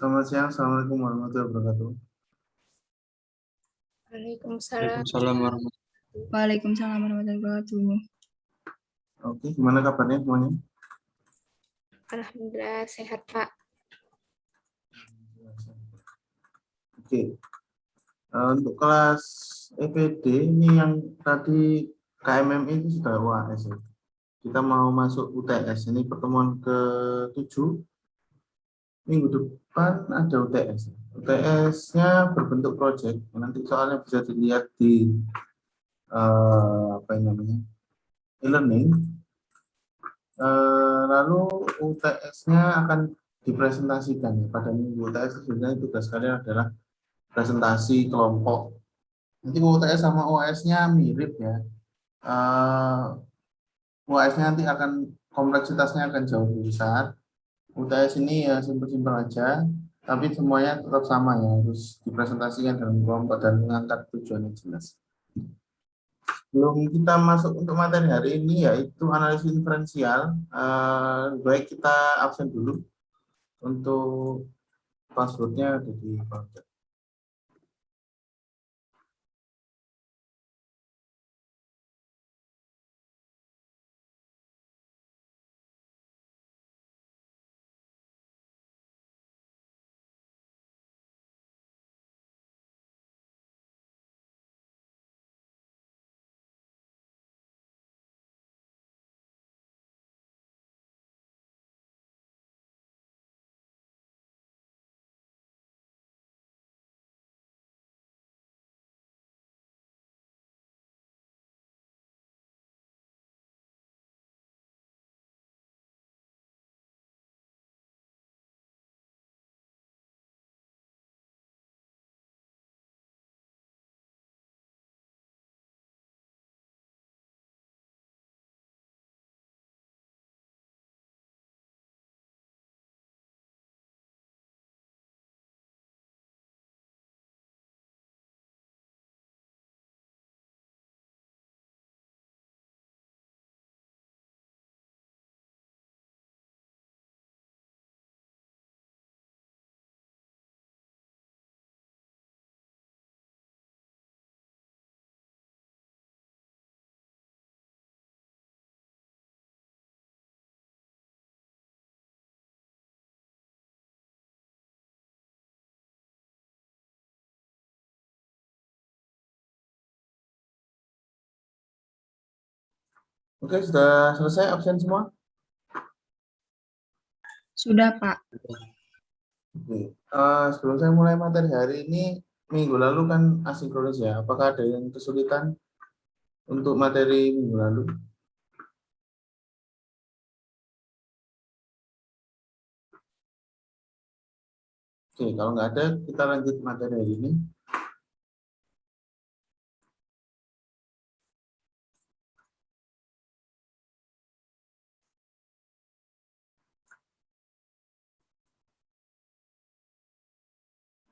Selamat siang, Assalamualaikum warahmatullahi wabarakatuh. Waalaikumsalam. Waalaikumsalam warahmatullahi wabarakatuh. Oke, gimana kabarnya semuanya? Alhamdulillah sehat, Pak. Oke, untuk kelas EPD ini yang tadi KMM itu sudah UAS ya. Kita mau masuk UTS, ini pertemuan ke-7. Minggu depan ada UTS. UTS-nya berbentuk project, nanti soalnya bisa dilihat di apa yang namanya e-learning. Lalu UTS-nya akan dipresentasikan ya. Pada minggu UTS sebenarnya tugas kalian adalah presentasi kelompok. Nanti UTS sama UAS-nya mirip ya. UAS-nya nanti akan kompleksitasnya akan jauh lebih besar. UTS ini ya simpel-simpel aja, tapi semuanya tetap sama ya, harus dipresentasikan dalam kelompok dan mengangkat tujuan yang jelas. Sebelum kita masuk untuk materi hari ini yaitu analisis inferensial, baik kita absen dulu untuk passwordnya ada di project. Oke, sudah selesai absen semua? Sudah, Pak. Oke. Sebelum saya mulai materi hari ini, minggu lalu kan asinkronus ya. Apakah ada yang kesulitan untuk materi minggu lalu? Oke, kalau nggak ada, kita lanjut materi hari ini.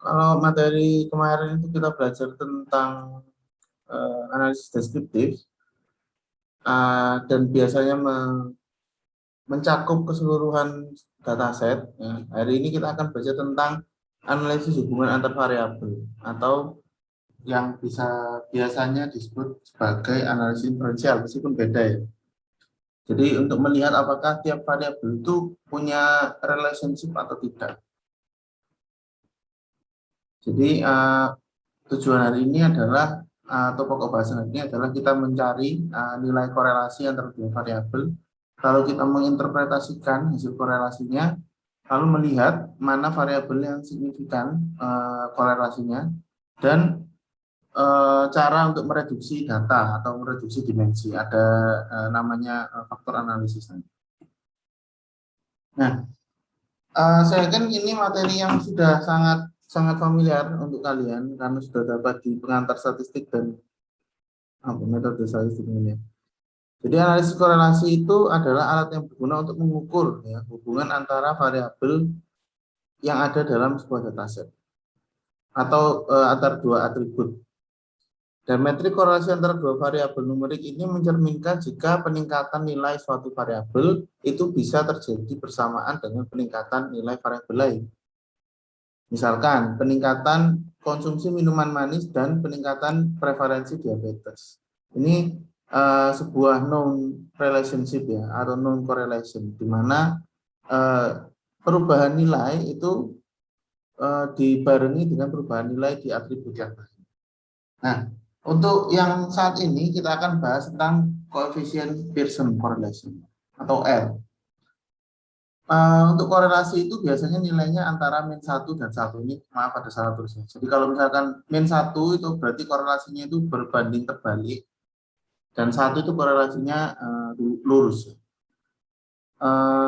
Kalau materi kemarin itu kita belajar tentang analisis deskriptif dan biasanya mencakup keseluruhan dataset. Ya. Hari ini kita akan belajar tentang analisis hubungan antar variabel atau yang biasanya disebut sebagai analisis inferensial, meskipun beda ya. Jadi untuk melihat apakah tiap variabel itu punya relationship atau tidak. Jadi tujuan hari ini adalah atau pokok bahasan hari ini adalah kita mencari nilai korelasi antara dua variabel. Lalu kita menginterpretasikan hasil korelasinya, lalu melihat mana variabel yang signifikan korelasinya, dan cara untuk mereduksi data atau mereduksi dimensi. Ada namanya faktor analisis. Nah, saya yakin ini materi yang sudah sangat familiar untuk kalian karena sudah dapat di pengantar statistik dan metode statistik ini. Jadi analisis korelasi itu adalah alat yang berguna untuk mengukur ya, hubungan antara variabel yang ada dalam sebuah dataset atau antara dua atribut. Dan metrik korelasi antara dua variabel numerik ini mencerminkan jika peningkatan nilai suatu variabel itu bisa terjadi bersamaan dengan peningkatan nilai variabel lain. Misalkan peningkatan konsumsi minuman manis dan peningkatan prevalensi diabetes. Ini sebuah known relationship ya, atau known correlation, di mana perubahan nilai itu dibarengi dengan perubahan nilai di atribut yang lain. Nah, untuk yang saat ini kita akan bahas tentang koefisien Pearson correlation atau R. Untuk korelasi itu biasanya nilainya antara min 1 dan 1. Ini maaf ada salah tulisnya. Jadi kalau misalkan min 1 itu berarti korelasinya itu berbanding terbalik, dan 1 itu korelasinya lurus.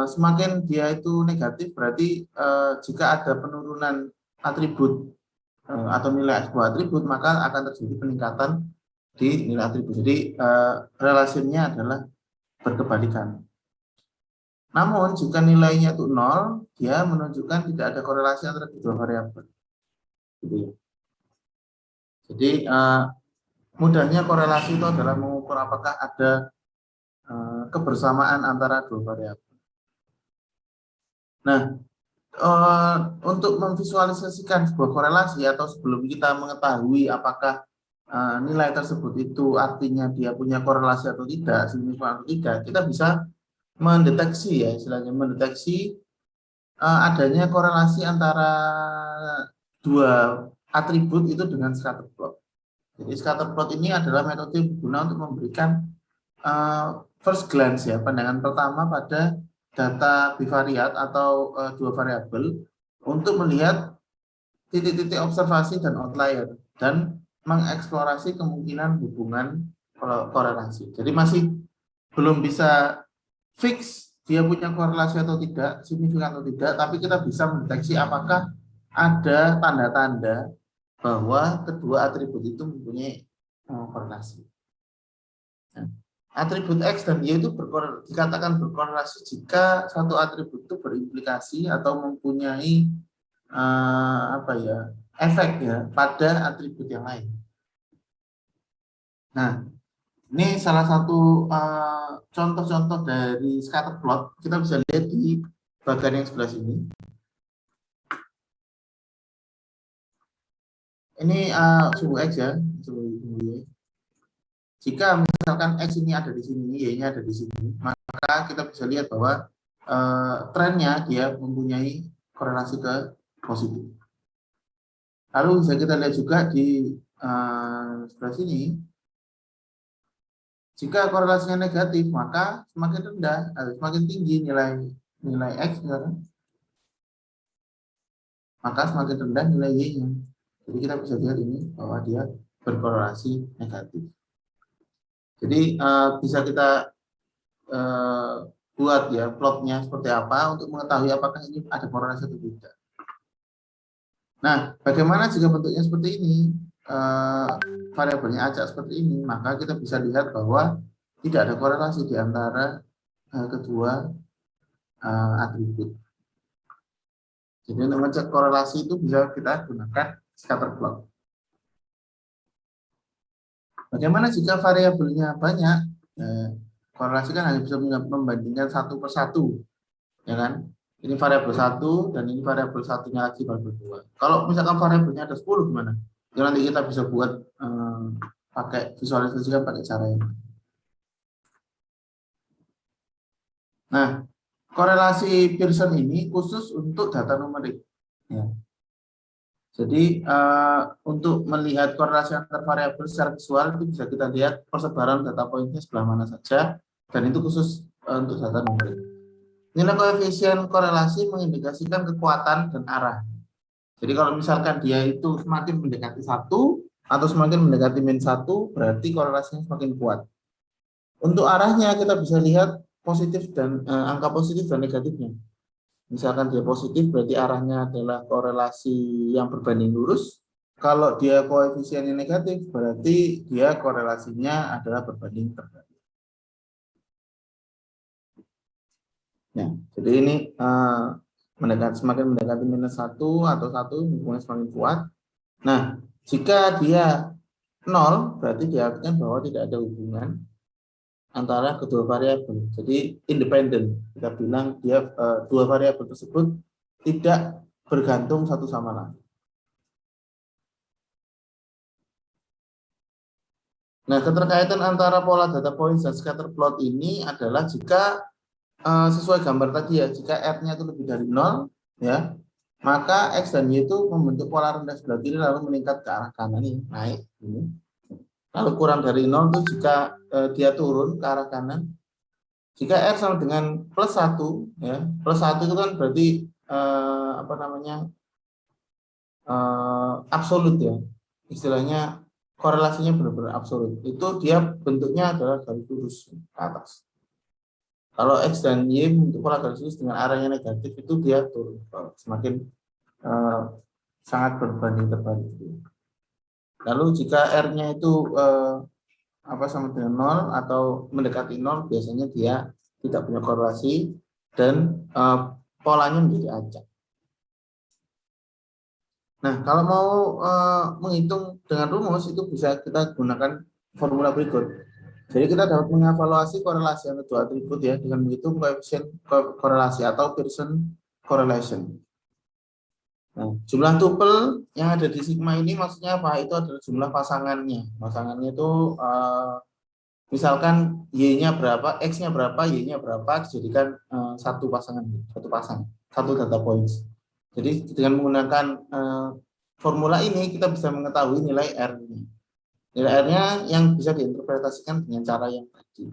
Semakin dia itu negatif berarti jika ada penurunan atribut atau nilai sebuah atribut, maka akan terjadi peningkatan di nilai atribut. Jadi relasinya adalah berkebalikan. Namun jika nilainya itu 0, dia menunjukkan tidak ada korelasi antara kedua variabel. Jadi mudahnya korelasi itu adalah mengukur apakah ada kebersamaan antara dua variabel. Nah, untuk memvisualisasikan sebuah korelasi atau sebelum kita mengetahui apakah nilai tersebut itu artinya dia punya korelasi atau tidak, signifikan atau tidak, kita bisa mendeteksi ya, istilahnya mendeteksi adanya korelasi antara dua atribut itu dengan scatter plot. Jadi scatter plot ini adalah metode yang berguna untuk memberikan first glance ya, pandangan pertama pada data bivariat atau dua variabel untuk melihat titik-titik observasi dan outlier dan mengeksplorasi kemungkinan hubungan korelasi. Jadi masih belum bisa fix dia punya korelasi atau tidak, signifikan atau tidak, tapi kita bisa mendeteksi apakah ada tanda-tanda bahwa kedua atribut itu mempunyai korelasi. Nah, atribut X dan Y itu dikatakan berkorelasi jika satu atribut itu berimplikasi atau mempunyai efek ya pada atribut yang lain. Nah, ini salah satu contoh-contoh dari scatter plot. Kita bisa lihat di bagian yang sebelah sini. Ini suhu X ya, suhu Y. Jika misalkan X ini ada di sini, Y-nya ada di sini, maka kita bisa lihat bahwa trennya dia mempunyai korelasi ke positif. Lalu bisa kita lihat juga di sebelah sini. Jika korelasinya negatif, maka semakin rendah, semakin tinggi nilai X, maka semakin rendah nilai Y-nya. Jadi kita bisa lihat ini bahwa dia berkorelasi negatif. Jadi bisa kita buat ya plotnya seperti apa untuk mengetahui apakah ini ada korelasi atau tidak. Nah, bagaimana jika bentuknya seperti ini? Variabelnya acak seperti ini, maka kita bisa lihat bahwa tidak ada korelasi di antara kedua atribut. Jadi untuk mengecek korelasi itu bisa kita gunakan scatter plot. Bagaimana jika variabelnya banyak? Korelasi kan hanya bisa membandingkan satu per satu, ya kan? Ini variabel 1 dan ini variabel satunya lagi variabel 2. Kalau misalkan variabelnya ada 10 gimana? Ya nanti kita bisa buat pakai visualisasikan pakai cara ini. Nah, korelasi Pearson ini khusus untuk data numerik. Ya. Jadi untuk melihat korelasi antar variabel secara visual itu bisa kita lihat persebaran data poinnya sebelah mana saja, dan itu khusus untuk data numerik. Nilai koefisien korelasi mengindikasikan kekuatan dan arah. Jadi kalau misalkan dia itu semakin mendekati 1 atau semakin mendekati min 1, berarti korelasinya semakin kuat. Untuk arahnya kita bisa lihat positif dan angka positif dan negatifnya. Misalkan dia positif berarti arahnya adalah korelasi yang berbanding lurus. Kalau dia koefisiennya negatif berarti dia korelasinya adalah berbanding terbalik. Ya, jadi ini semakin mendekati minus 1 atau 1 hubungan semakin kuat. Nah, jika dia 0 berarti diartikan bahwa tidak ada hubungan antara kedua variabel. Jadi independen. Kita bilang dia dua variabel tersebut tidak bergantung satu sama lain. Nah, keterkaitan antara pola data points dan scatter plot ini adalah jika sesuai gambar tadi ya, jika R-nya itu lebih dari 0, ya, maka X dan Y itu membentuk pola rendah sebelah kiri lalu meningkat ke arah kanan ini, naik. Ini. Lalu kurang dari 0 itu jika dia turun ke arah kanan. Jika R sama dengan plus 1, ya, plus 1 itu kan berarti absolut ya, istilahnya korelasinya benar-benar absolut. Itu dia bentuknya adalah garis lurus ke atas. Kalau X dan Y untuk pola garis lurus dengan arahnya negatif itu dia turun, semakin sangat berbanding terbalik. Lalu jika R-nya itu sama dengan 0 atau mendekati 0, biasanya dia tidak punya korelasi dan polanya menjadi acak. Nah, kalau mau menghitung dengan rumus itu bisa kita gunakan formula berikut. Jadi kita dapat mengevaluasi korelasi antara dua atribut ya dengan menghitung koefisien korelasi atau Pearson correlation. Nah, jumlah tupel yang ada di sigma ini maksudnya apa? Itu adalah jumlah pasangannya. Pasangannya itu misalkan Y-nya berapa, X-nya berapa, Y-nya berapa, dijadikan satu pasang, satu data points. Jadi dengan menggunakan formula ini kita bisa mengetahui nilai R-nya. Nilai R-nya yang bisa diinterpretasikan dengan cara yang tadi.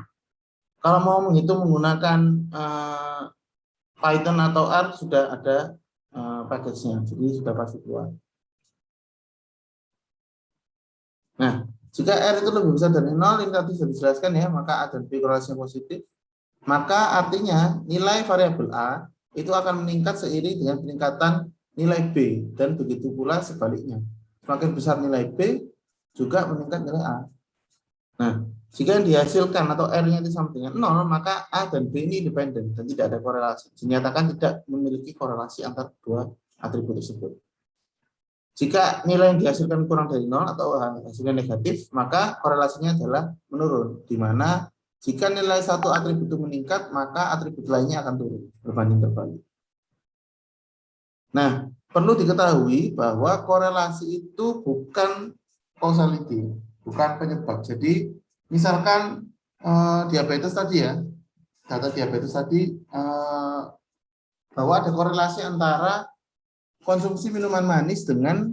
Kalau mau menghitung menggunakan Python atau R sudah ada package-nya, jadi sudah pasti keluar. Nah, jika R itu lebih besar dari 0, ini tadi sudah dijelaskan ya, maka A dan B korelasinya positif. Maka artinya nilai variabel A itu akan meningkat seiring dengan peningkatan nilai B, dan begitu pula sebaliknya. Semakin besar nilai B, juga meningkat nilai A. Nah, jika yang dihasilkan atau R-nya itu sama dengan 0, maka A dan B ini independen dan tidak ada korelasi. Dinyatakan tidak memiliki korelasi antara dua atribut tersebut. Jika nilai yang dihasilkan kurang dari 0 atau hasilnya negatif, maka korelasinya adalah menurun, di mana jika nilai satu atribut itu meningkat, maka atribut lainnya akan turun, berbanding terbalik. Nah, perlu diketahui bahwa korelasi itu bukan causality, bukan penyebab. Jadi, misalkan diabetes tadi ya, data diabetes tadi, bahwa ada korelasi antara konsumsi minuman manis dengan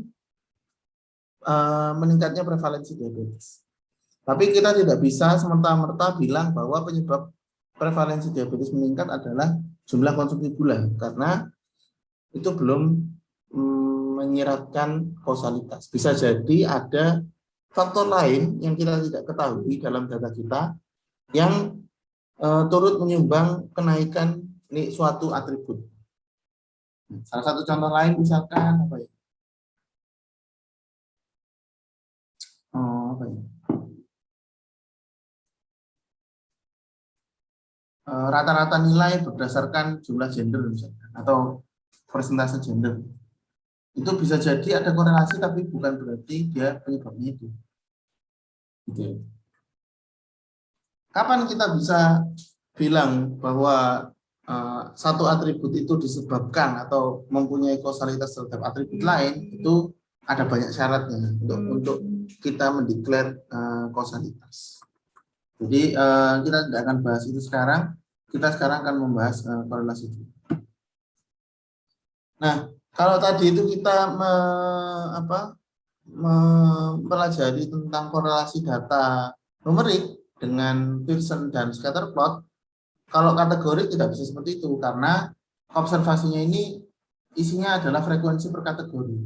meningkatnya prevalensi diabetes. Tapi kita tidak bisa semerta-merta bilang bahwa penyebab prevalensi diabetes meningkat adalah jumlah konsumsi gula, karena itu belum menyiratkan kausalitas. Bisa jadi ada faktor lain yang kita tidak ketahui dalam data kita yang turut menyumbang kenaikan suatu atribut. Salah satu contoh lain misalkan apa ya? Rata-rata nilai berdasarkan jumlah gender misalkan, atau persentase gender. Itu bisa jadi ada korelasi tapi bukan berarti dia penyebabnya itu. Gitu ya. Kapan kita bisa bilang bahwa satu atribut itu disebabkan atau mempunyai kausalitas terhadap atribut lain? Itu ada banyak syaratnya untuk kita mendeklar kausalitas. Jadi kita tidak akan bahas itu sekarang. Kita sekarang akan membahas korelasi itu. Nah, kalau tadi itu kita mempelajari tentang korelasi data numerik dengan Pearson dan scatter plot, kalau kategori tidak bisa seperti itu karena observasinya ini isinya adalah frekuensi per kategori.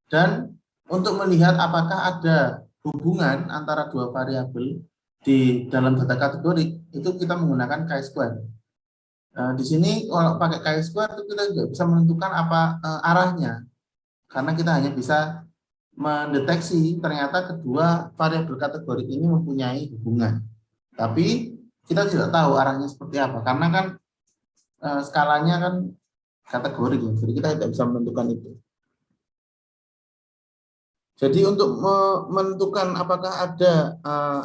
Dan untuk melihat apakah ada hubungan antara dua variabel di dalam data kategori, itu kita menggunakan chi-square. Di sini kalau pakai chi-square itu kita juga bisa menentukan apa arahnya, karena kita hanya bisa mendeteksi ternyata kedua variabel kategori ini mempunyai hubungan. Tapi kita tidak tahu arahnya seperti apa, karena kan skalanya kan kategori, jadi kita tidak bisa menentukan itu. Jadi untuk menentukan apakah ada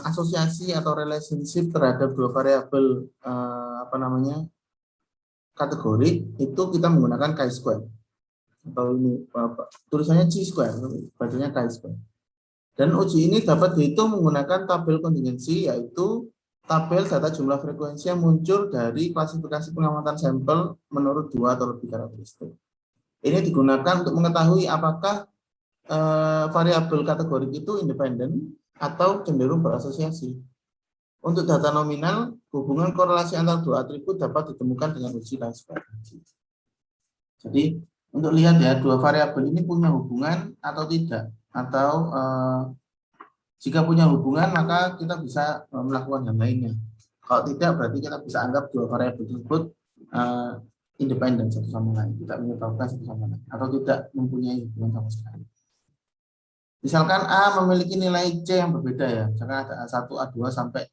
asosiasi atau relationship terhadap dua variabel kategori, itu kita menggunakan chi-square. atau ini tulisannya C square, bacanya Chi square. Dan uji ini dapat dihitung menggunakan tabel kontingensi, yaitu tabel data jumlah frekuensi yang muncul dari klasifikasi pengamatan sampel menurut 2 atau lebih karakteristik. Ini digunakan untuk mengetahui apakah variabel kategorik itu independen atau cenderung berasosiasi. Untuk data nominal, hubungan korelasi antara dua atribut dapat ditemukan dengan uji Chi square. Jadi untuk lihat ya, dua variabel ini punya hubungan atau tidak, atau jika punya hubungan maka kita bisa melakukan hal lainnya. Kalau tidak berarti kita bisa anggap dua variabel tersebut independen satu sama lain, tidak menyebabkan satu sama lain, atau tidak mempunyai hubungan sama sekali. Misalkan A memiliki nilai C yang berbeda ya, misalkan ada A1, A2 sampai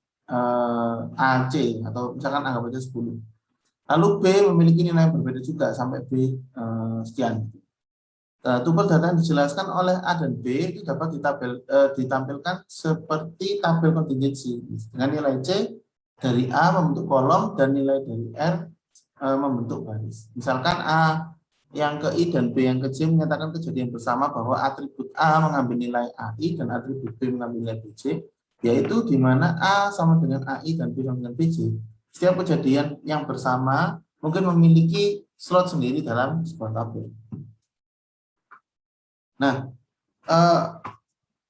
AC, atau misalkan anggap aja 10. Lalu B memiliki nilai yang berbeda juga sampai B sekian. Tupel data yang dijelaskan oleh A dan B itu dapat ditampilkan seperti tabel kontingensi dengan nilai C dari A membentuk kolom dan nilai dari R membentuk baris. Misalkan A yang ke I dan B yang ke C menyatakan kejadian bersama bahwa atribut A mengambil nilai AI dan atribut B mengambil nilai BC, yaitu di mana A sama dengan AI dan B sama dengan BC. Setiap kejadian yang bersama mungkin memiliki slot sendiri dalam sebuah tabel. Nah,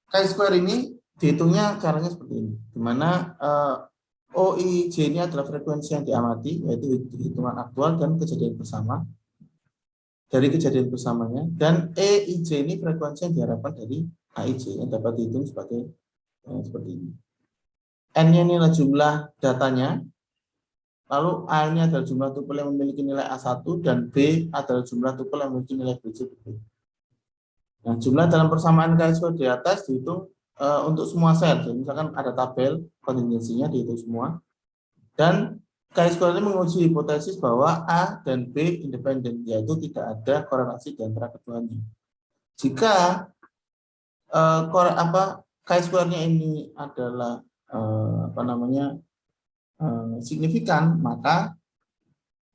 Chi square ini dihitungnya caranya seperti ini, di mana OIJ ini adalah frekuensi yang diamati, yaitu hitungan aktual dan kejadian bersama dari kejadian bersamanya, dan EIJ ini frekuensi yang diharapkan dari AIJ yang dapat dihitung sebagai seperti ini. N-nya ini adalah jumlah datanya, lalu A ini adalah jumlah tupel yang memiliki nilai A1 dan B adalah jumlah tupel yang memiliki nilai BC. Nah, jumlah dalam persamaan Chi square di atas dihitung untuk semua sel. Jadi misalkan ada tabel kontingensinya dihitung semua. Dan Chi square ini menguji hipotesis bahwa A dan B independen, yaitu tidak ada korelasi di antara keduanya. Jika Chi square-nya ini adalah signifikan, maka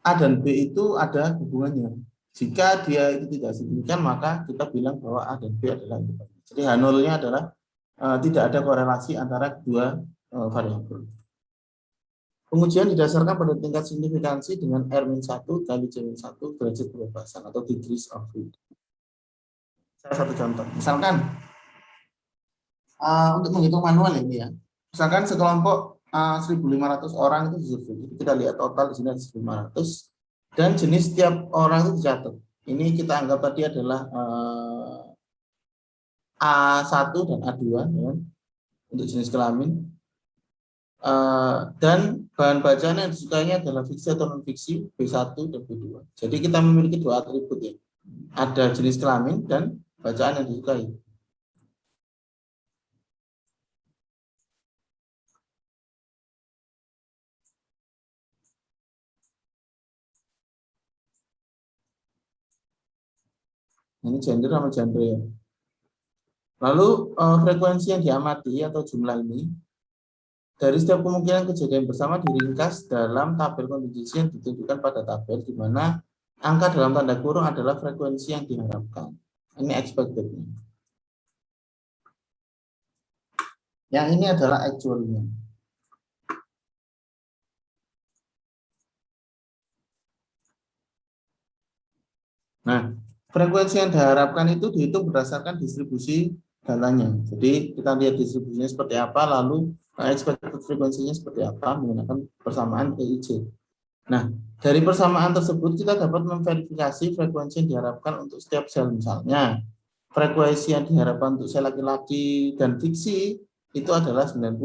A dan B itu ada hubungannya. Jika dia itu tidak signifikan, maka kita bilang bahwa A dan B adalah independen. Jadi H0-nya adalah tidak ada korelasi antara kedua variabel. Pengujian didasarkan pada tingkat signifikansi dengan R-1 kali C-1 derajat kebebasan atau degrees of freedom. Saya satu contoh. Misalkan untuk menghitung manual ini ya. Misalkan sekelompok 1.500 orang itu disurvei. Kita lihat total di sini ada 1.500 dan jenis setiap orang itu dicatat. Ini kita anggap tadi adalah A1 dan A2 ya, untuk jenis kelamin. Dan bahan bacaan yang disukainya adalah fiksi atau non fiksi B1 dan B2. Jadi kita memiliki dua atribut ya. Ada jenis kelamin dan bacaan yang disukai. Ini gender sama genre ya. Lalu frekuensi yang diamati atau jumlah ini dari setiap kemungkinan kejadian bersama diringkas dalam tabel kontingensi yang ditunjukkan pada tabel, di mana angka dalam tanda kurung adalah frekuensi yang diharapkan. Ini expected. Yang ini adalah actual-nya. Nah, frekuensi yang diharapkan itu dihitung berdasarkan distribusi datanya. Jadi kita lihat distribusinya seperti apa, lalu expected frekuensinya seperti apa menggunakan persamaan EIJ. Nah, dari persamaan tersebut kita dapat memverifikasi frekuensi yang diharapkan untuk setiap sel. Misalnya, frekuensi yang diharapkan untuk sel laki-laki dan fiksi itu adalah 90.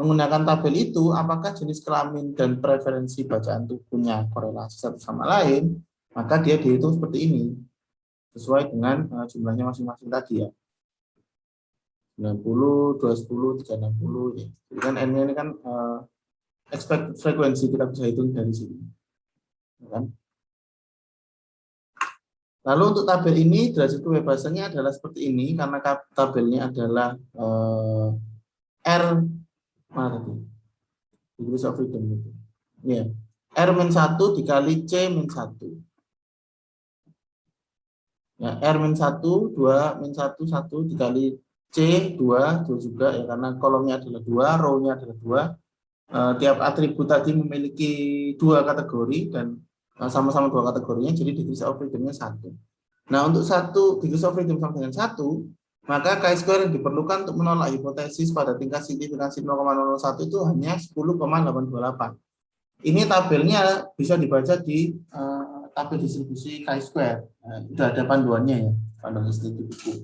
Menggunakan tabel itu, apakah jenis kelamin dan preferensi bacaan tubuhnya korelasi satu sama lain, maka dia dihitung seperti ini, sesuai dengan jumlahnya masing-masing tadi ya. 90, 210, 360 ya. Jadi kan N-nya ini kan expected frekuensi kita bisa hitung dari sini. Ya kan? Lalu untuk tabel ini derajat kebebasannya adalah seperti ini karena tabelnya adalah R mana tadi? Degrees of freedom itu. Ya. R-1 dikali C-1. Ya, R-1, 2, -1, 1 dikali C, 2 juga ya, karena kolomnya adalah 2, row-nya adalah 2. Tiap atribut tadi memiliki 2 kategori dan sama-sama 2 kategorinya, jadi degrees of freedom-nya 1. Nah, untuk 1 degrees of freedom sama dengan 1, maka chi-square yang diperlukan untuk menolak hipotesis pada tingkat signifikansi 0,001 itu hanya 10,828. Ini tabelnya bisa dibaca di tabel distribusi chi-square. Sudah ada panduannya ya, panduan di buku.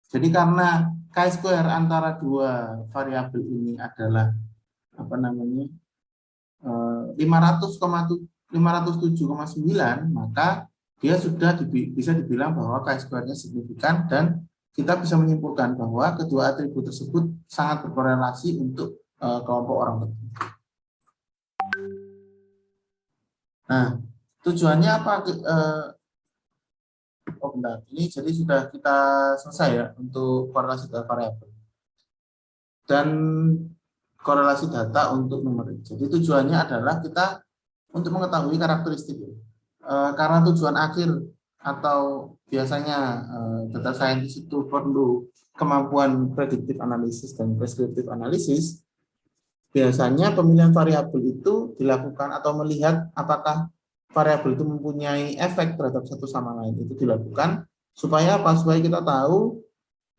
Jadi karena chi-square antara dua variabel ini adalah 507,9, maka dia sudah bisa dibilang bahwa chi-square-nya signifikan, dan kita bisa menyimpulkan bahwa kedua atribut tersebut sangat berkorelasi untuk kelompok orang tertentu. Nah, tujuannya apa? Bentar. Ini jadi sudah kita selesai ya untuk korelasi data variabel dan korelasi data untuk numerik. Jadi tujuannya adalah kita untuk mengetahui karakteristik. Karena tujuan akhir atau biasanya data scientist itu perlu kemampuan predictive analysis dan prescriptive analysis. Biasanya pemilihan variabel itu dilakukan atau melihat apakah variabel itu mempunyai efek terhadap satu sama lain, itu dilakukan supaya apa? Supaya kita tahu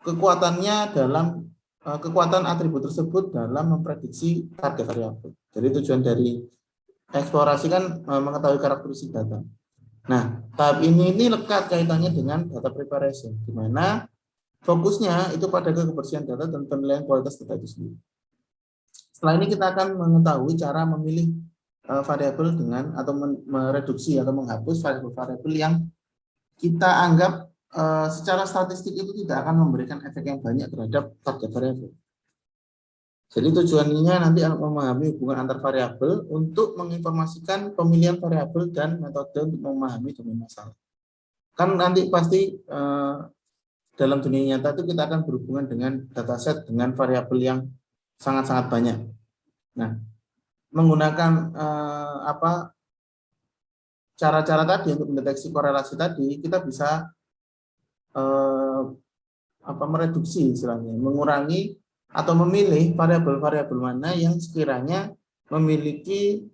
kekuatannya dalam kekuatan atribut tersebut dalam memprediksi target variabel. Jadi tujuan dari eksplorasi kan mengetahui karakteristik data. Nah, tahap ini lekat kaitannya dengan data preparation, di mana fokusnya itu pada kebersihan data dan penilaian kualitas data itu sendiri. Setelah ini kita akan mengetahui cara memilih variabel dengan atau mereduksi atau menghapus variabel-variabel yang kita anggap secara statistik itu tidak akan memberikan efek yang banyak terhadap target variabel. Jadi tujuannya nanti memahami hubungan antar variabel untuk menginformasikan pemilihan variabel dan metode untuk memahami domain masalah. Kan nanti pasti dalam dunia nyata itu kita akan berhubungan dengan dataset dengan variabel yang sangat-sangat banyak. Nah, menggunakan cara-cara tadi untuk mendeteksi korelasi tadi, kita bisa mereduksi istilahnya, mengurangi atau memilih variabel-variabel mana yang sekiranya memiliki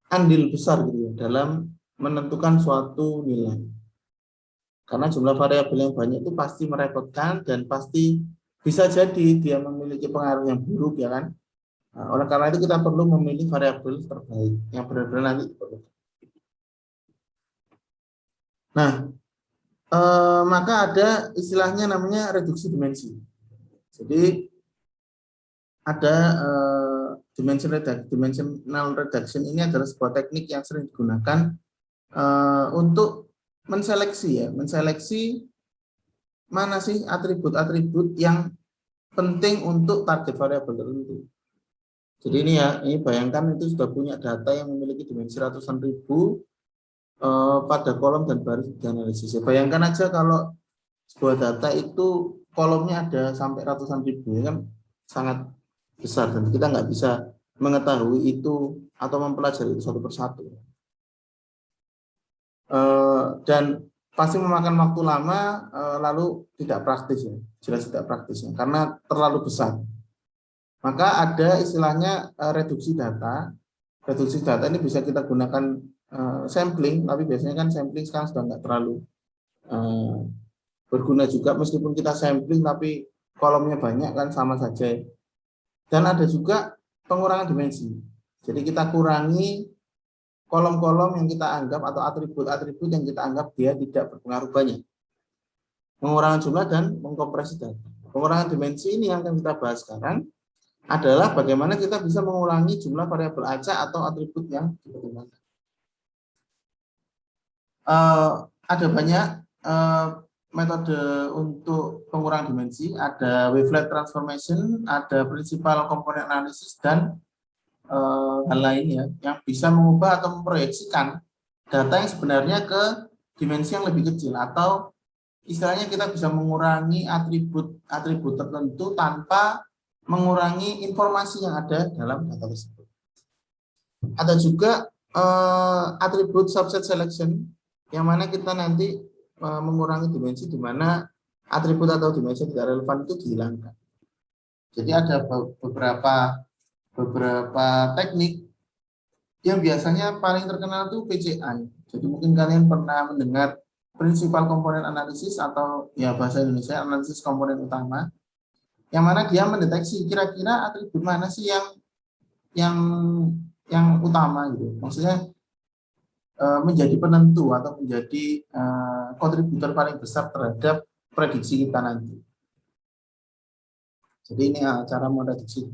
andil besar gitu ya dalam menentukan suatu nilai. Karena jumlah variabel yang banyak itu pasti merepotkan dan pasti bisa jadi dia memiliki pengaruh yang buruk ya kan. Nah, oleh karena itu kita perlu memilih variabel terbaik yang benar-benar nanti diperlukan. Nah, maka ada istilahnya namanya reduksi dimensi. Jadi ada dimensional reduction ini adalah sebuah teknik yang sering digunakan untuk menseleksi mana sih atribut-atribut yang penting untuk target variabel tertentu. Jadi ini bayangkan itu sudah punya data yang memiliki dimensi ratusan ribu pada kolom dan baris dianalisis. Bayangkan aja kalau sebuah data itu kolomnya ada sampai ratusan ribu, ya kan sangat besar dan kita nggak bisa mengetahui itu atau mempelajari itu satu persatu. Dan pasti memakan waktu lama, lalu tidak praktis ya, jelas tidak praktis ya, karena terlalu besar. Maka ada istilahnya reduksi data. Reduksi data ini bisa kita gunakan sampling, tapi biasanya kan sampling sekarang sudah nggak terlalu berguna juga, meskipun kita sampling tapi kolomnya banyak kan sama saja. Dan ada juga pengurangan dimensi. Jadi kita kurangi kolom-kolom yang kita anggap atau atribut-atribut yang kita anggap dia tidak berpengaruh banyak. Mengurangi jumlah dan mengkompresi data. Pengurangan dimensi ini yang akan kita bahas sekarang adalah bagaimana kita bisa mengurangi jumlah variabel acak atau atribut yang dipertimbangkan. Ada banyak metode untuk pengurangan dimensi, ada wavelet transformation, ada principal component analysis, dan hal lain ya, yang bisa mengubah atau memproyeksikan data yang sebenarnya ke dimensi yang lebih kecil, atau istilahnya kita bisa mengurangi atribut tertentu tanpa mengurangi informasi yang ada dalam data tersebut. Ada juga atribut subset selection yang mana kita nanti mengurangi dimensi di mana atribut atau dimensi tidak relevan itu dihilangkan. Jadi ada beberapa teknik yang biasanya paling terkenal itu PCI. Jadi mungkin kalian pernah mendengar Principal Component Analysis atau ya bahasa Indonesia analisis komponen utama, yang mana dia mendeteksi kira-kira atribut mana sih yang utama gitu. Maksudnya menjadi penentu atau menjadi kontributor paling besar terhadap prediksi kita nanti. Jadi ini cara memprediksi.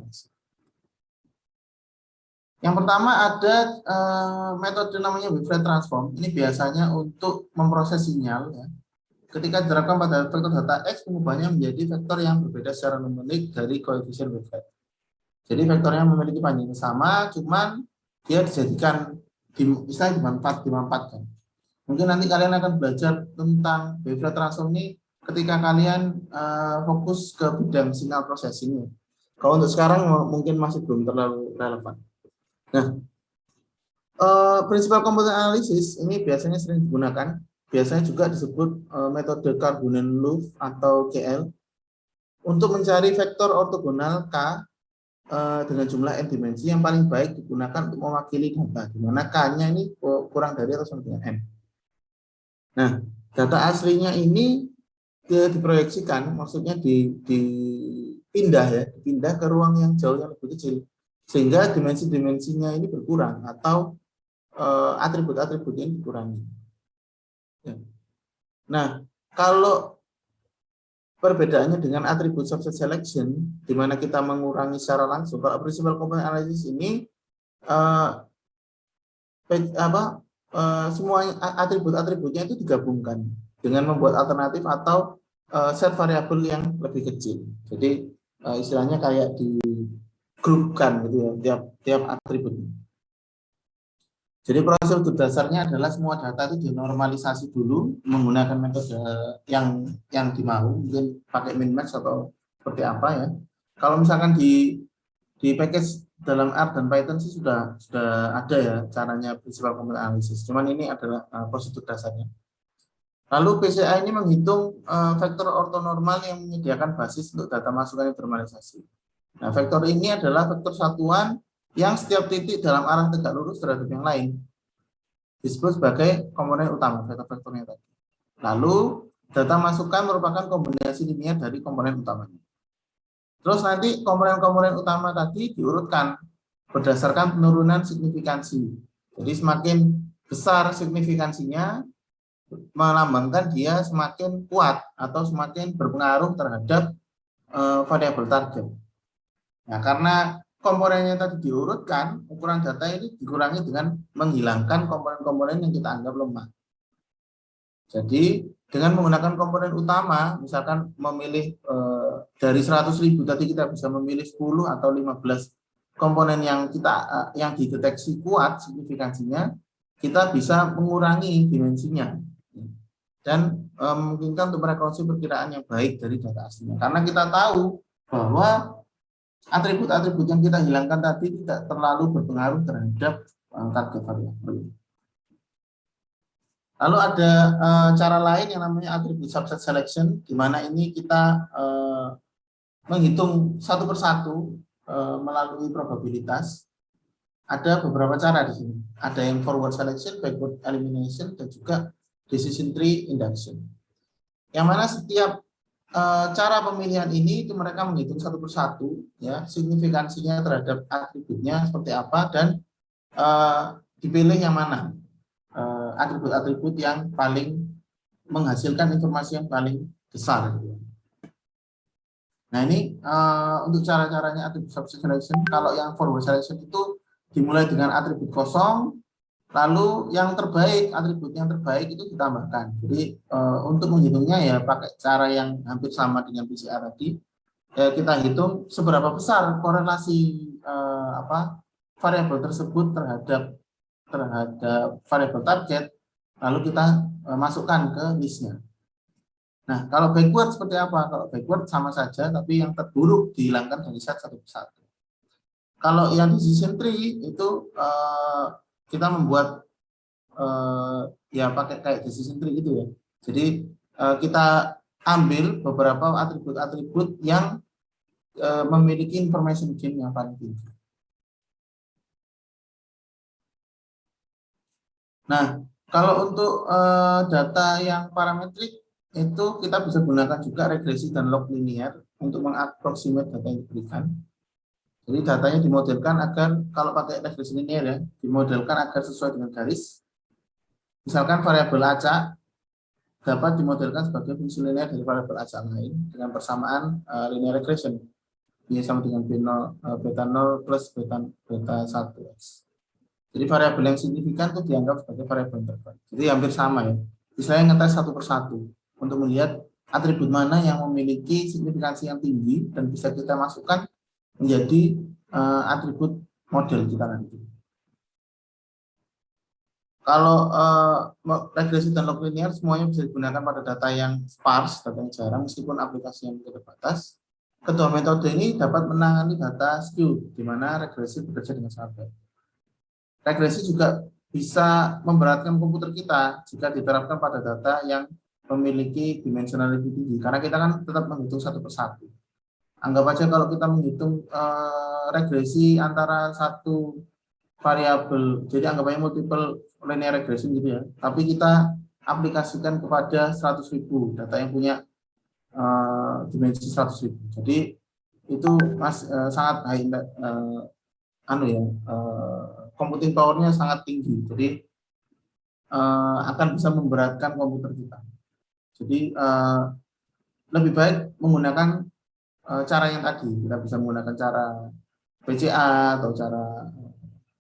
Yang pertama ada metode namanya Wavefront Transform. Ini biasanya untuk memproses sinyal. Ya. Ketika diterapkan pada vektor data X, mengubahnya menjadi vektor yang berbeda secara numerik dari koefisien wavefront. Jadi vektornya memiliki panjang yang sama, cuman dia dijadikan istilahnya dimanfaatkan. Mungkin nanti kalian akan belajar tentang Wavefront Transform ini ketika kalian fokus ke bidang signal processing. Kalau untuk sekarang mungkin masih belum terlalu relevan. Nah, Principal Component Analysis ini biasanya sering digunakan, biasanya juga disebut metode Karhunen-Loew atau KL, untuk mencari vektor ortogonal K dengan jumlah n dimensi yang paling baik digunakan untuk mewakili data, di mana K-nya ini kurang dari atau sama dengan n. Nah, data aslinya ini diproyeksikan, maksudnya dipindah ke ruang yang jauh yang lebih kecil, sehingga dimensi-dimensinya ini berkurang atau atribut-atributnya ini dikurangi. Ya. Nah, kalau perbedaannya dengan atribut subset selection, di mana kita mengurangi secara langsung, kalau Principal Component Analysis ini semua atribut-atributnya itu digabungkan dengan membuat alternatif atau set variabel yang lebih kecil. Jadi istilahnya kayak digrupkan gitu ya, tiap atributnya. Jadi prosedur dasarnya adalah semua data itu dinormalisasi dulu menggunakan metode yang dimau, mungkin pakai min-max atau seperti apa ya. Kalau misalkan di package dalam R dan Python sih sudah ada ya caranya Principal Component Analysis. Cuman ini adalah prosedur dasarnya. Lalu PCA ini menghitung vektor ortonormal yang menyediakan basis untuk data masukan yang normalisasi. Nah, vektor ini adalah vektor satuan yang setiap titik dalam arah tegak lurus terhadap yang lain. Disebut sebagai komponen utama, vektor-vektornya tadi. Lalu, data masukan merupakan kombinasi linear dari komponen utamanya. Terus nanti komponen-komponen utama tadi diurutkan berdasarkan penurunan signifikansi. Jadi semakin besar signifikansinya, melambangkan dia semakin kuat atau semakin berpengaruh terhadap variabel target. Nah, karena komponennya tadi diurutkan, ukuran data ini dikurangi dengan menghilangkan komponen-komponen yang kita anggap lemah. Jadi dengan menggunakan komponen utama, misalkan memilih dari 100.000 tadi kita bisa memilih 10 atau 15 komponen yang dideteksi kuat signifikansinya, kita bisa mengurangi dimensinya dan memungkinkan untuk merekonstruksi perkiraan yang baik dari data aslinya. Karena kita tahu bahwa atribut-atribut yang kita hilangkan tadi tidak terlalu berpengaruh terhadap target variabel. Lalu ada cara lain yang namanya atribut subset selection, di mana ini kita menghitung satu persatu melalui probabilitas. Ada beberapa cara di sini. Ada yang forward selection, backward elimination, dan juga decision tree induction. Yang mana setiap cara pemilihan ini itu mereka menghitung satu persatu ya signifikansinya terhadap atributnya seperti apa dan dipilih yang mana atribut-atribut yang paling menghasilkan informasi yang paling besar. Nah ini untuk cara-caranya atribut subset selection. Kalau yang forward selection itu dimulai dengan atribut kosong, lalu yang terbaik, atribut yang terbaik itu ditambahkan. Jadi untuk menghitungnya ya pakai cara yang hampir sama dengan PCR tadi. Kita hitung seberapa besar korelasi variabel tersebut terhadap variabel target, lalu kita masukkan ke listnya. Nah, kalau backward seperti apa? Kalau backward sama saja, tapi yang terburuk dihilangkan dari set satu persatu. Kalau yang decision tree itu kita membuat ya pakai kayak decision tree gitu ya. Jadi kita ambil beberapa atribut-atribut yang memiliki information gain yang paling tinggi. Nah, kalau untuk data yang parametrik itu kita bisa gunakan juga regresi dan log linear untuk mengaproksimasi data yang diberikan. Jadi datanya dimodelkan agar kalau pakai regresi linear ya, dimodelkan agar sesuai dengan garis. Misalkan variabel acak dapat dimodelkan sebagai fungsi linear dari variabel acak lain dengan persamaan linear regression. Ini sama dengan beta 0 plus beta 1x. Jadi variabel yang signifikan itu dianggap sebagai variabel interval. Jadi hampir sama ya. Misalnya ngetes satu persatu untuk melihat atribut mana yang memiliki signifikansi yang tinggi dan bisa kita masukkan menjadi atribut model kita nanti. Kalau regresi dan log linear semuanya bisa digunakan pada data yang sparse, data yang jarang, meskipun aplikasi yang terbatas. Kedua metode ini dapat menangani data skew, di mana regresi bekerja dengan sangat baik. Regresi juga bisa memberatkan komputer kita jika diterapkan pada data yang memiliki dimensionality tinggi, karena kita kan tetap menghitung satu persatu. Anggap aja kalau kita menghitung regresi antara satu variabel, jadi anggap aja multiple linear regression gitu ya, tapi kita aplikasikan kepada 100.000 data yang punya dimensi 100.000. Jadi itu sangat high, computing powernya sangat tinggi, jadi akan bisa memberatkan komputer kita. Jadi lebih baik menggunakan cara yang tadi, kita bisa menggunakan cara PCA atau cara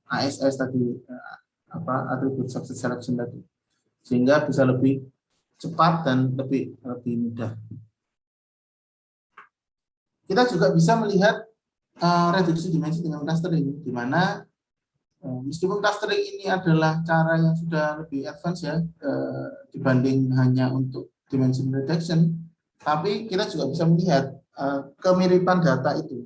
ASS tadi, attribute subset selection tadi, sehingga bisa lebih cepat dan lebih mudah. Kita juga bisa melihat reduksi dimensi dengan clustering, di mana meskipun clustering ini adalah cara yang sudah lebih advance ya dibanding hanya untuk dimension reduction, tapi kita juga bisa melihat kemiripan data itu.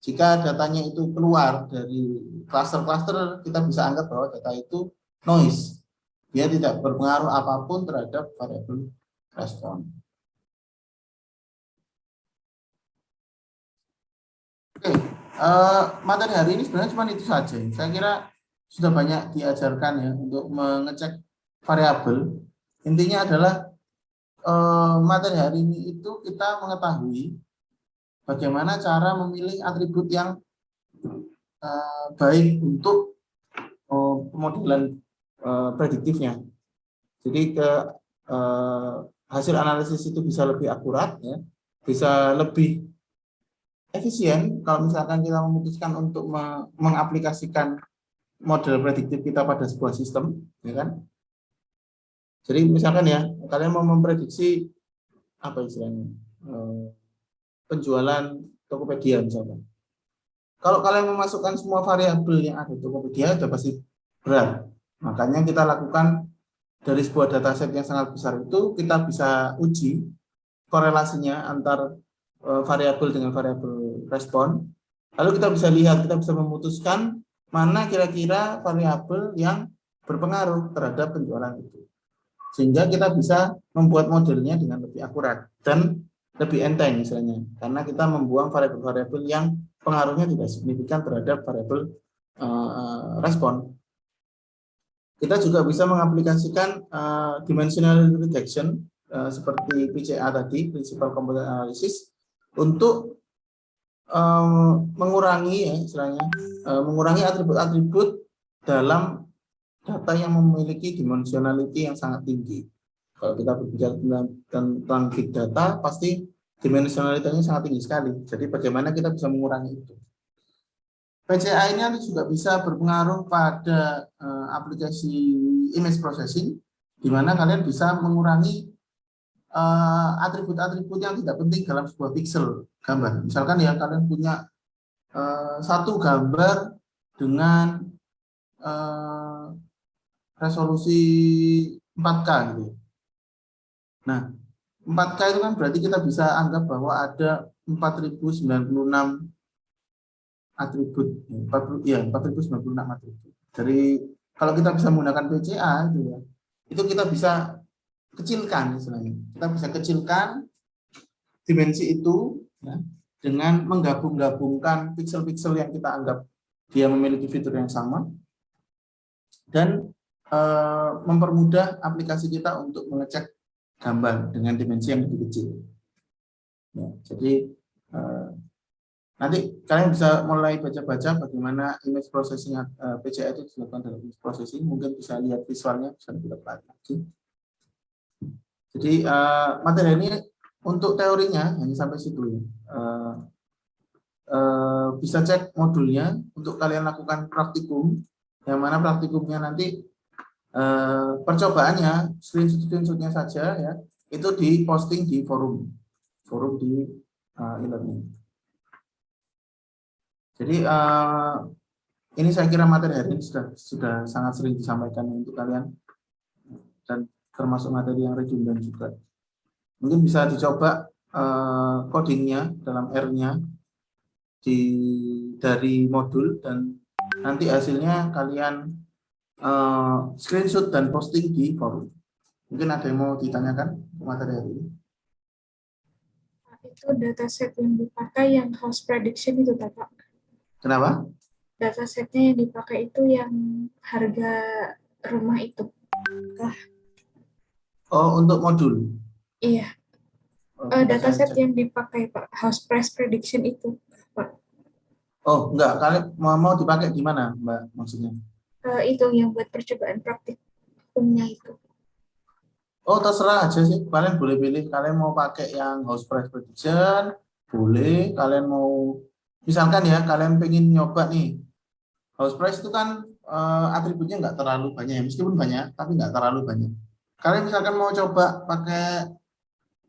Jika datanya itu keluar dari cluster-cluster, kita bisa anggap bahwa data itu noise. Dia tidak berpengaruh apapun terhadap variabel respon. Oke, materi hari ini sebenarnya cuma itu saja. Saya kira sudah banyak diajarkan ya untuk mengecek variabel. Intinya adalah materi hari ini itu kita mengetahui bagaimana cara memilih atribut yang baik untuk pemodelan prediktifnya. Jadi hasil analisis itu bisa lebih akurat, ya, bisa lebih efisien kalau misalkan kita memutuskan untuk mengaplikasikan model prediktif kita pada sebuah sistem, ya kan? Jadi misalkan ya, kalian mau memprediksi apa istilahnya? Penjualan Tokopedia misalkan. Kalau kalian memasukkan semua variabel yang ada di Tokopedia, sudah pasti berat. Makanya kita lakukan dari sebuah dataset yang sangat besar itu, kita bisa uji korelasinya antar variabel dengan variabel respon. Lalu kita bisa lihat, kita bisa memutuskan mana kira-kira variabel yang berpengaruh terhadap penjualan itu. Sehingga kita bisa membuat modelnya dengan lebih akurat dan lebih enteng misalnya, karena kita membuang variabel-variabel yang pengaruhnya tidak signifikan terhadap variabel respon. Kita juga bisa mengaplikasikan dimensional reduction seperti PCA tadi, Principal Component Analysis, untuk mengurangi ya istilahnya, mengurangi atribut-atribut dalam data yang memiliki dimensionality yang sangat tinggi. Kalau kita berbicara tentang big data, pasti dimensionalitasnya sangat tinggi sekali. Jadi bagaimana kita bisa mengurangi itu? PCA ini nanti juga bisa berpengaruh pada aplikasi image processing, di mana kalian bisa mengurangi atribut-atribut yang tidak penting dalam sebuah pixel gambar. Misalkan ya kalian punya satu gambar dengan resolusi 4K gitu. Nah, 4K itu kan berarti kita bisa anggap bahwa ada 4096 atribut, 4096 atribut. Dari kalau kita bisa menggunakan PCA gitu ya, itu kita bisa kecilkan istilahnya. Kita bisa kecilkan dimensi itu ya, dengan menggabung-gabungkan piksel-piksel yang kita anggap dia memiliki fitur yang sama dan mempermudah aplikasi kita untuk mengecek gambar dengan dimensi yang lebih kecil. Ya, jadi nanti kalian bisa mulai baca-baca bagaimana image processing PCA itu dilakukan dalam image processing. Mungkin bisa lihat visualnya, bisa kita pelajari lagi. Jadi materi ini untuk teorinya hanya sampai situ ya. Bisa cek modulnya untuk kalian lakukan praktikum, yang mana praktikumnya nanti percobaannya screenshotnya saja ya, itu diposting di forum di e-learning. Jadi ini saya kira materi hari ini sudah sangat sering disampaikan untuk kalian dan termasuk materi yang redundant juga. Mungkin bisa dicoba codingnya dalam R-nya dari modul dan nanti hasilnya kalian screenshot dan posting di forum. Mungkin ada yang mau ditanyakan materi hari ini? Itu dataset yang dipakai yang house prediction itu, Pak. Kenapa? Datasetnya yang dipakai itu yang harga rumah itu. Oh, untuk modul? Iya. Dataset yang dipakai, Pak, house price prediction itu, Pak. Oh, enggak. Kalian mau dipakai di mana, Mbak, maksudnya? Itu yang buat percobaan praktikumnya itu. Oh, terserah aja sih. Kalian boleh pilih. Kalian mau pakai yang house price prediction, boleh. Kalian mau, misalkan ya, kalian pengen nyoba nih. House price itu kan atributnya nggak terlalu banyak, meskipun banyak, tapi nggak terlalu banyak. Kalian misalkan mau coba pakai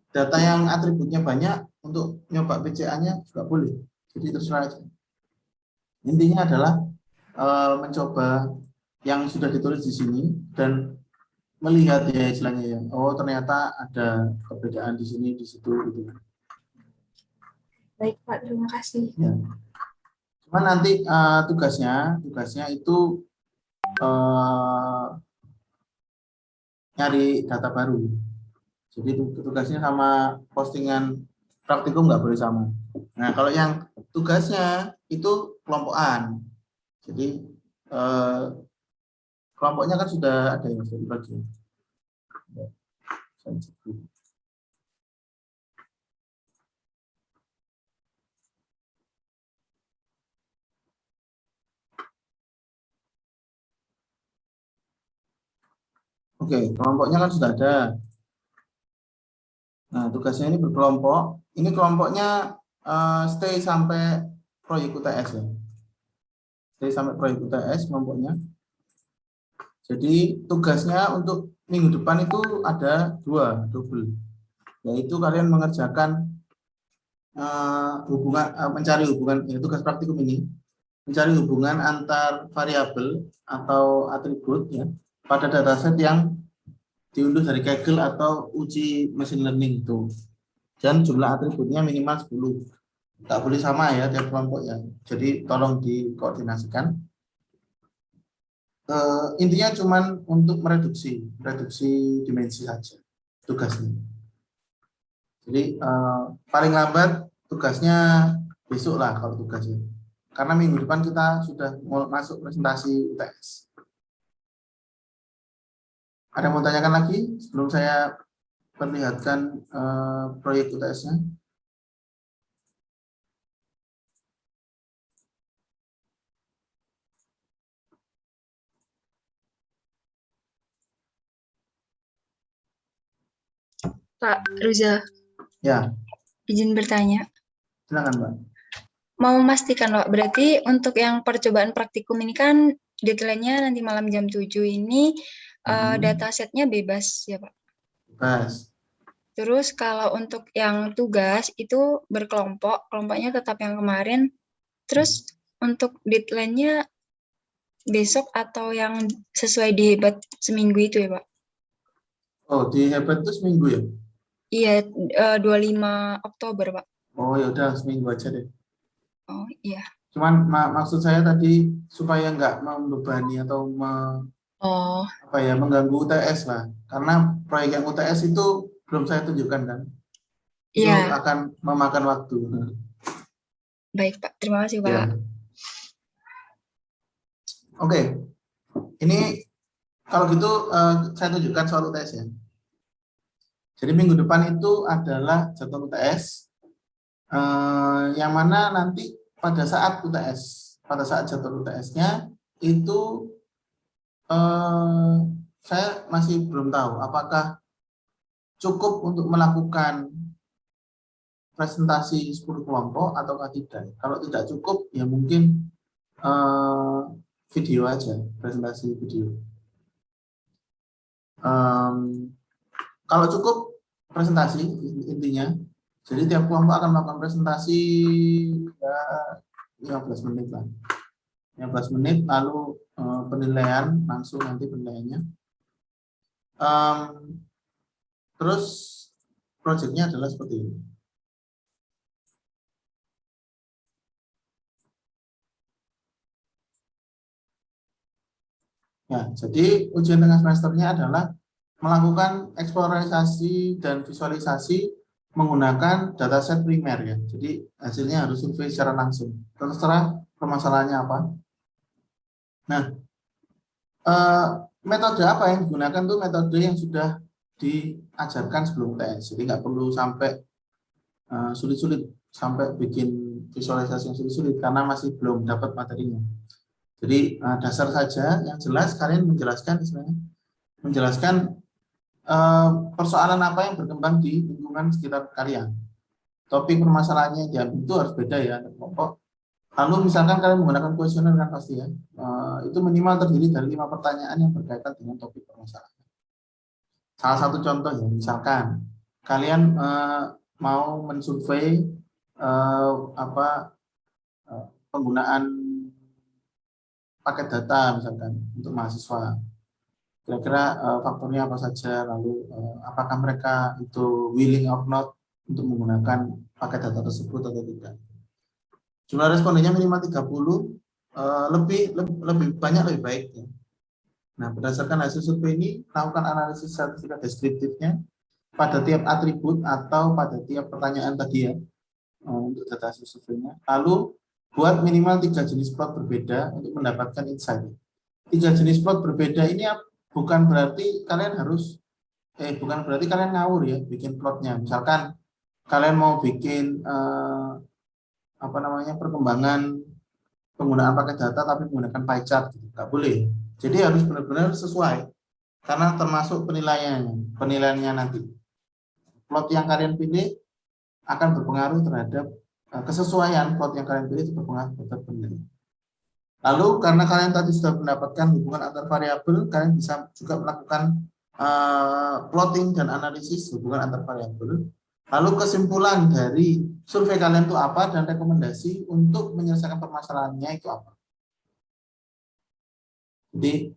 data yang atributnya banyak untuk nyoba PCA-nya juga boleh. Jadi terserah aja. Intinya adalah mencoba yang sudah ditulis di sini dan melihat ya istilahnya ya, oh ternyata ada perbedaan di sini, di situ gitu. Baik Pak, terima kasih. Ya. Cuma nanti tugasnya itu nyari data baru. Jadi tugasnya sama postingan praktikum nggak boleh sama. Nah kalau yang tugasnya itu kelompokan. Jadi kelompoknya kan sudah ada yang sudah dibagi. Oke, kelompoknya kan sudah ada. Nah, tugasnya ini berkelompok. Ini kelompoknya stay sampai proyek UTS ya. Stay sampai proyek UTS kelompoknya. Jadi tugasnya untuk minggu depan itu ada double. Yaitu kalian mengerjakan mencari hubungan, ya, tugas praktikum ini mencari hubungan antar variabel atau atribut ya pada dataset yang diunduh dari Kaggle atau uji machine learning itu. Dan jumlah atributnya minimal 10. Nggak boleh sama ya tiap kelompok ya. Jadi tolong dikoordinasikan. Intinya cuman untuk reduksi dimensi saja tugasnya. Jadi paling lambat tugasnya besok lah kalau tugasnya. Karena minggu depan kita sudah mau masuk presentasi UTS. Ada yang mau tanyakan lagi sebelum saya perlihatkan proyek UTS-nya? Pak Ruza, Ya, izin bertanya. silakan Mbak. Mau memastikan Pak, berarti untuk yang percobaan praktikum ini kan deadline-nya nanti malam jam 7 ini datasetnya bebas ya Pak? Bebas. Terus kalau untuk yang tugas itu berkelompok, kelompoknya tetap yang kemarin. Terus untuk deadline-nya besok atau yang sesuai di hebat seminggu itu ya Pak? Oh, di hebat itu seminggu ya? Iya, 25 Oktober Pak. Oh ya udah seminggu aja deh. Oh iya. Cuman maksud saya tadi supaya nggak membebani atau Oh, apa ya, mengganggu UTS lah. Karena proyek yang UTS itu belum saya tunjukkan kan. Itu iya, akan memakan waktu. baik Pak. Terima kasih Pak. Ya. Oke. Ini kalau gitu saya tunjukkan soal UTS ya. Jadi minggu depan itu adalah jadwal UTS yang mana nanti pada saat jadwal UTS-nya itu saya masih belum tahu apakah cukup untuk melakukan presentasi 10 kelompok ataukah tidak. Kalau tidak cukup ya mungkin video aja, presentasi video. Kalau cukup presentasi intinya, jadi tiap kelompok akan melakukan presentasi ya 15 menit lah. 15 menit lalu penilaian langsung nanti penilaiannya. Terus proyeknya adalah seperti ini. Ya, jadi ujian tengah semesternya adalah melakukan eksplorasi dan visualisasi menggunakan dataset primer ya. Jadi hasilnya harus survei secara langsung. Terserah permasalahannya apa. Nah, metode apa yang digunakan tuh metode yang sudah diajarkan sebelum UTS. Jadi nggak perlu sampai sulit-sulit sampai bikin visualisasi yang sulit-sulit karena masih belum dapat materinya. Jadi dasar saja yang jelas kalian menjelaskan persoalan apa yang berkembang di lingkungan sekitar kalian. Topik permasalahannya yang diambil itu harus beda ya antar kelompok. Lalu misalkan kalian menggunakan kuesioner kan pasti ya, itu minimal terdiri dari 5 pertanyaan yang berkaitan dengan topik permasalahan. Salah satu contoh ya, misalkan kalian mau mensurvei penggunaan paket data misalkan untuk mahasiswa. Kira-kira faktornya apa saja, lalu apakah mereka itu willing or not untuk menggunakan paket data tersebut atau tidak. Jumlah respondennya minimal 30, lebih banyak lebih baik. Ya. Nah, berdasarkan hasil survei ini, lakukan analisis statistika deskriptifnya pada tiap atribut atau pada tiap pertanyaan tadi ya, untuk data hasil surveinya. Lalu, buat minimal 3 jenis plot berbeda untuk mendapatkan insight. 3 jenis plot berbeda ini bukan berarti kalian ngawur ya bikin plotnya. Misalkan kalian mau bikin perkembangan penggunaan paket data tapi menggunakan pie chart, gitu. Nggak boleh. Jadi harus benar-benar sesuai karena termasuk penilaiannya nanti. Plot yang kalian pilih akan berpengaruh terhadap kesesuaian plot yang kalian pilih itu berpengaruh terhadap penilaian. Lalu karena kalian tadi sudah mendapatkan hubungan antar variabel, kalian bisa juga melakukan plotting dan analisis hubungan antar variabel. Lalu kesimpulan dari survei kalian itu apa dan rekomendasi untuk menyelesaikan permasalahannya itu apa. Jadi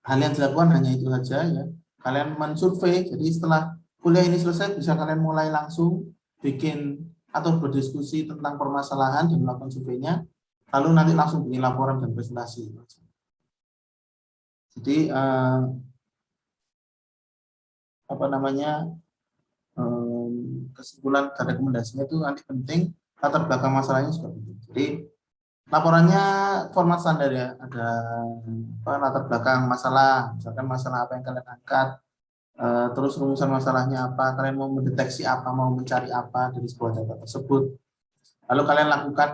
hal yang dilakukan hanya itu saja ya. Kalian mensurvei, jadi setelah kuliah ini selesai bisa kalian mulai langsung bikin atau berdiskusi tentang permasalahan dan melakukan surveinya. Lalu nanti langsung bikin laporan dan presentasi. Jadi kesimpulan dan rekomendasinya itu nanti penting, latar belakang masalahnya juga penting. Jadi laporannya format standar ya, ada latar belakang masalah, misalkan masalah apa yang kalian angkat, terus rumusan masalahnya apa, kalian mau mendeteksi apa, mau mencari apa dari sebuah data tersebut. Lalu kalian lakukan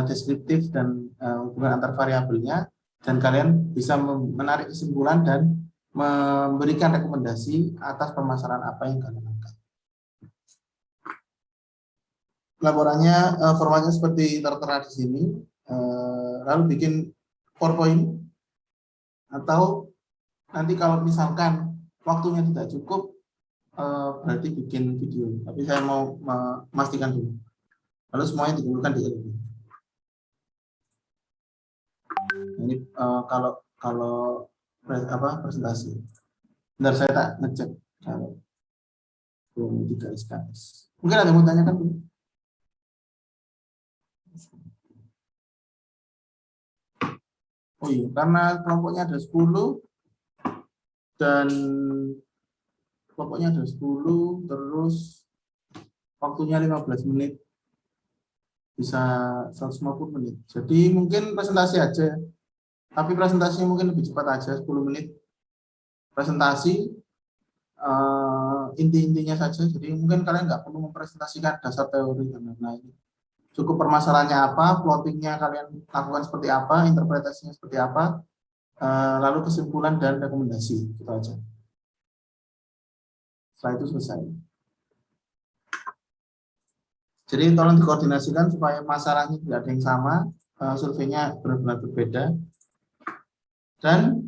deskriptif dan hubungan antar variabelnya, dan kalian bisa menarik kesimpulan dan memberikan rekomendasi atas permasalahan apa yang kalian angkat. Laporannya formatnya seperti tertera di sini, lalu bikin PowerPoint, atau nanti kalau misalkan waktunya tidak cukup, berarti bikin video. Tapi saya mau memastikan dulu. Lalu semuanya dikumpulkan di LB. Ini kalau presentasi. Bentar saya tak ngecek kalau 3 SKS. Mungkin ada yang mau tanyakan dulu. Oh iya, karena kelompoknya ada 10 dan kelompoknya ada 10 terus waktunya 15 menit bisa 150 menit. Jadi mungkin presentasi aja. Tapi presentasinya mungkin lebih cepat aja 10 menit. Presentasi inti-intinya saja. Jadi mungkin kalian nggak perlu mempresentasikan dasar teori dan lain-lain. Cukup permasalahannya apa, plottingnya kalian lakukan seperti apa, interpretasinya seperti apa, lalu kesimpulan dan rekomendasi, itu aja. Setelah itu selesai. Jadi tolong dikoordinasikan supaya masalahnya tidak ada yang sama, surveinya benar-benar berbeda. Dan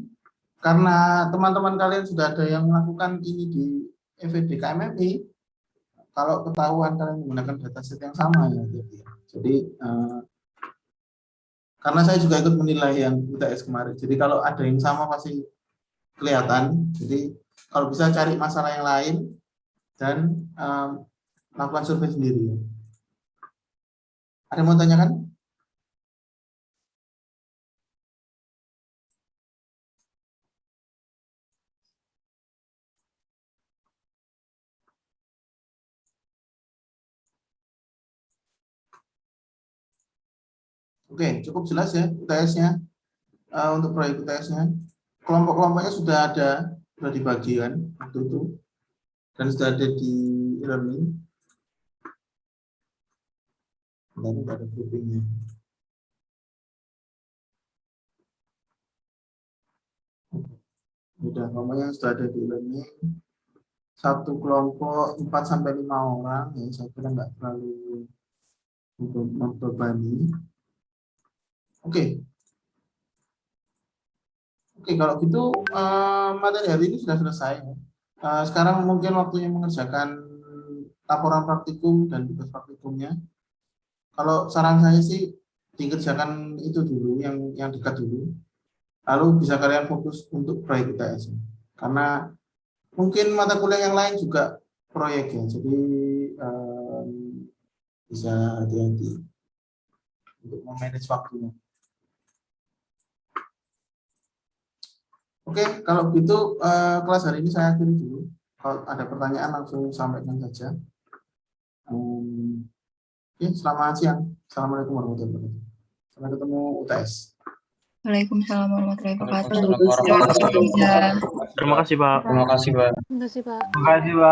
karena teman-teman kalian sudah ada yang melakukan ini di EVD KMMI, kalau ketahuan kalian menggunakan dataset yang sama ya. Jadi karena saya juga ikut menilai yang UTS kemarin. Jadi kalau ada yang sama pasti kelihatan. Jadi kalau bisa cari masalah yang lain dan lakukan survei sendiri. Ada yang mau tanyakan? Oke, cukup jelas ya UTS-nya. Untuk proyek UTS-nya. Kelompok-kelompoknya sudah ada, sudah dibagikan waktu itu. Dan sudah ada di e-learning. Dan ada groupingnya. Sudah, kelompoknya sudah ada di e-learning. Satu kelompok 4-5 orang, ya saya kira nggak terlalu membebani. Oke. Oke, kalau gitu materi hari ini sudah selesai. Sekarang mungkin waktunya mengerjakan laporan praktikum dan tugas praktikumnya. Kalau saran saya sih dikerjakan itu dulu, yang dekat dulu. Lalu bisa kalian fokus untuk proyek UTS. Karena mungkin mata kuliah yang lain juga proyek ya, jadi bisa hati-hati untuk memanage waktunya. Oke, kalau begitu kelas hari ini saya akhiri dulu. Kalau ada pertanyaan langsung sampaikan saja. Oke, selamat siang. Assalamualaikum warahmatullahi wabarakatuh. Sampai ketemu UTS. Waalaikumsalam warahmatullahi wabarakatuh. Waalaikumsalam warahmatullahi wabarakatuh. Terima kasih, Riza. Terima kasih, Pak. Terima kasih, Pak. Terima kasih, Pak. Terima kasih, Pak.